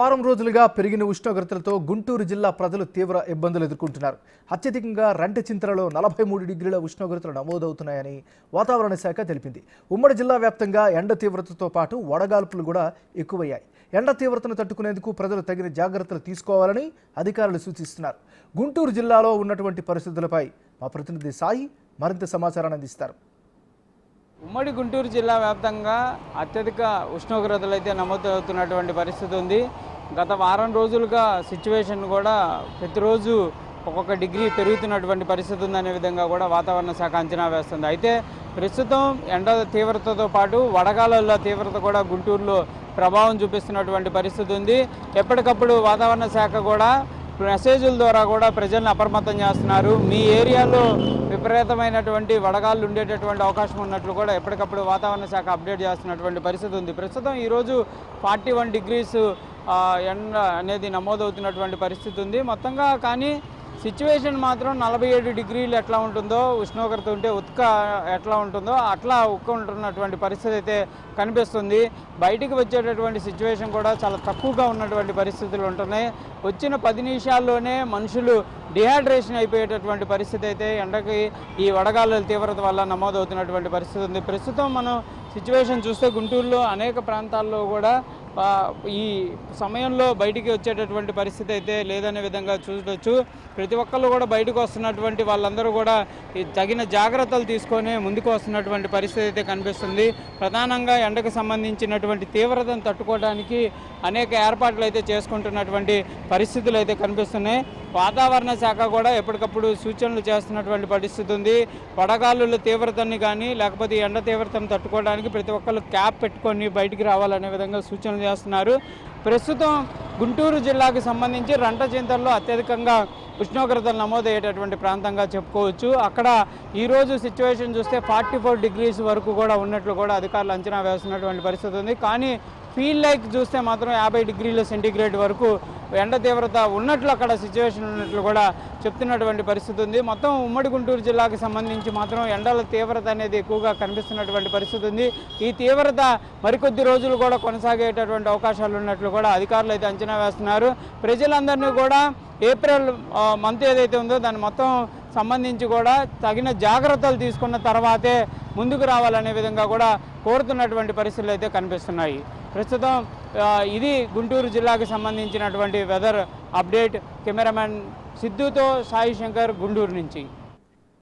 వారం రోజులుగా పెరిగిన ఉష్ణోగ్రతలతో గుంటూరు జిల్లా ప్రజలు తీవ్ర ఇబ్బందులు ఎదుర్కొంటున్నారు. అత్యధికంగా రంటచింతలలో 43 డిగ్రీల ఉష్ణోగ్రతలు నమోదవుతున్నాయని వాతావరణ శాఖ తెలిపింది. ఉమ్మడి జిల్లా వ్యాప్తంగా ఎండ తీవ్రతతో పాటు వడగాల్పులు కూడా ఎక్కువయ్యాయి. ఎండ తీవ్రతను తట్టుకునేందుకు ప్రజలు తగిన జాగ్రత్తలు తీసుకోవాలని అధికారులు సూచిస్తున్నారు. గుంటూరు జిల్లాలో ఉన్నటువంటి పరిస్థితులపై మా ప్రతినిధి సాయి మరింత సమాచారాన్ని అందిస్తారు. ఉమ్మడి గుంటూరు జిల్లా వ్యాప్తంగా అత్యధిక ఉష్ణోగ్రతలు అయితే నమోదవుతున్నటువంటి పరిస్థితి ఉంది. గత వారం రోజులుగా సిచ్యువేషన్ కూడా ప్రతిరోజు ఒక్కొక్క డిగ్రీ పెరుగుతున్నటువంటి పరిస్థితి ఉందనే విధంగా కూడా వాతావరణ శాఖ అంచనా వేస్తుంది. అయితే ప్రస్తుతం ఎండ తీవ్రతతో పాటు వడగాలుల తీవ్రత కూడా గుంటూరులో ప్రభావం చూపిస్తున్నటువంటి పరిస్థితి ఉంది. ఎప్పటికప్పుడు వాతావరణ శాఖ కూడా మెసేజ్ల ద్వారా కూడా ప్రజలను అప్రమత్తం చేస్తున్నారు. మీ ఏరియాలో విపరీతమైనటువంటి వడగాళ్ళు ఉండేటటువంటి అవకాశం ఉన్నట్లు కూడా ఎప్పటికప్పుడు వాతావరణ శాఖ అప్డేట్ చేస్తున్నటువంటి పరిస్థితి ఉంది. ప్రస్తుతం ఈరోజు 41 డిగ్రీస్ ఎండ అనేది నమోదవుతున్నటువంటి పరిస్థితి ఉంది మొత్తంగా. కానీ సిచ్యువేషన్ మాత్రం 47 డిగ్రీలు ఎట్లా ఉంటుందో ఉష్ణోగ్రత ఉంటే ఉత్క ఎట్లా ఉంటుందో అట్లా ఉక్క ఉంటున్నటువంటి పరిస్థితి అయితే కనిపిస్తుంది. బయటికి వచ్చేటటువంటి సిచ్యువేషన్ కూడా చాలా తక్కువగా ఉన్నటువంటి పరిస్థితులు ఉంటున్నాయి. వచ్చిన 10 నిమిషాల్లోనే మనుషులు డిహైడ్రేషన్ అయిపోయేటటువంటి పరిస్థితి అయితే ఎండకి ఈ వడగాలుల తీవ్రత వల్ల నమోదవుతున్నటువంటి పరిస్థితి ఉంది. ప్రస్తుతం మనం సిచ్యువేషన్ చూస్తే గుంటూరులో అనేక ప్రాంతాల్లో కూడా ఈ సమయంలో బయటికి వచ్చేటటువంటి పరిస్థితి అయితే లేదనే విధంగా చూడవచ్చు. ప్రతి ఒక్కళ్ళు కూడా బయటకు వస్తున్నటువంటి వాళ్ళందరూ కూడా తగిన జాగ్రత్తలు తీసుకొని ముందుకు వస్తున్నటువంటి పరిస్థితి అయితే కనిపిస్తుంది. ప్రధానంగా ఎండకు సంబంధించినటువంటి తీవ్రతను తట్టుకోవడానికి అనేక ఏర్పాట్లు అయితే చేసుకుంటున్నటువంటి పరిస్థితులు అయితే కనిపిస్తున్నాయి. వాతావరణ శాఖ కూడా ఎప్పటికప్పుడు సూచనలు చేస్తున్నటువంటి పరిస్థితి ఉంది. వడగాలుల తీవ్రతని కానీ లేకపోతే ఎండ తీవ్రతను తట్టుకోవడానికి ప్రతి ఒక్కళ్ళు క్యాప్ పెట్టుకొని బయటికి రావాలనే విధంగా సూచనలు చేస్తున్నారు. ప్రస్తుతం గుంటూరు జిల్లాకు సంబంధించి రంటచింతల్లో అత్యధికంగా ఉష్ణోగ్రతలు నమోదయ్యేటటువంటి ప్రాంతంగా చెప్పుకోవచ్చు. అక్కడ ఈరోజు సిచ్యువేషన్ చూస్తే 44 డిగ్రీస్ వరకు కూడా ఉన్నట్లు కూడా అధికారులు అంచనా వేస్తున్నటువంటి పరిస్థితి ఉంది. కానీ ఫీల్ లైక్ చూస్తే మాత్రం 50 డిగ్రీల సెంటీగ్రేడ్ వరకు ఎండ తీవ్రత ఉన్నట్లు అక్కడ సిచ్యువేషన్ ఉన్నట్లు కూడా చెప్తున్నటువంటి పరిస్థితి ఉంది. మొత్తం ఉమ్మడి గుంటూరు జిల్లాకు సంబంధించి మాత్రం ఎండల తీవ్రత అనేది ఎక్కువగా కనిపిస్తున్నటువంటి పరిస్థితి ఉంది. ఈ తీవ్రత మరికొద్ది రోజులు కూడా కొనసాగేటటువంటి అవకాశాలు ఉన్నట్లు కూడా అధికారులు అయితే అంచనా వేస్తున్నారు. ప్రజలందరినీ కూడా ఏప్రిల్ మంత్ ఏదైతే ఉందో దాని మొత్తం సంబంధించి కూడా తగిన జాగ్రత్తలు తీసుకున్న తర్వాతే ముందుకు రావాలనే విధంగా కూడా కోరుతున్నటువంటి పరిస్థితులు అయితే కనిపిస్తున్నాయి. ప్రస్తుతం ఇది గుంటూరు జిల్లాకు సంబంధించినటువంటి వెదర్ అప్డేట్. కెమెరామెన్ సిద్ధుతో సాయి శంకర్, గుంటూరు నుంచి.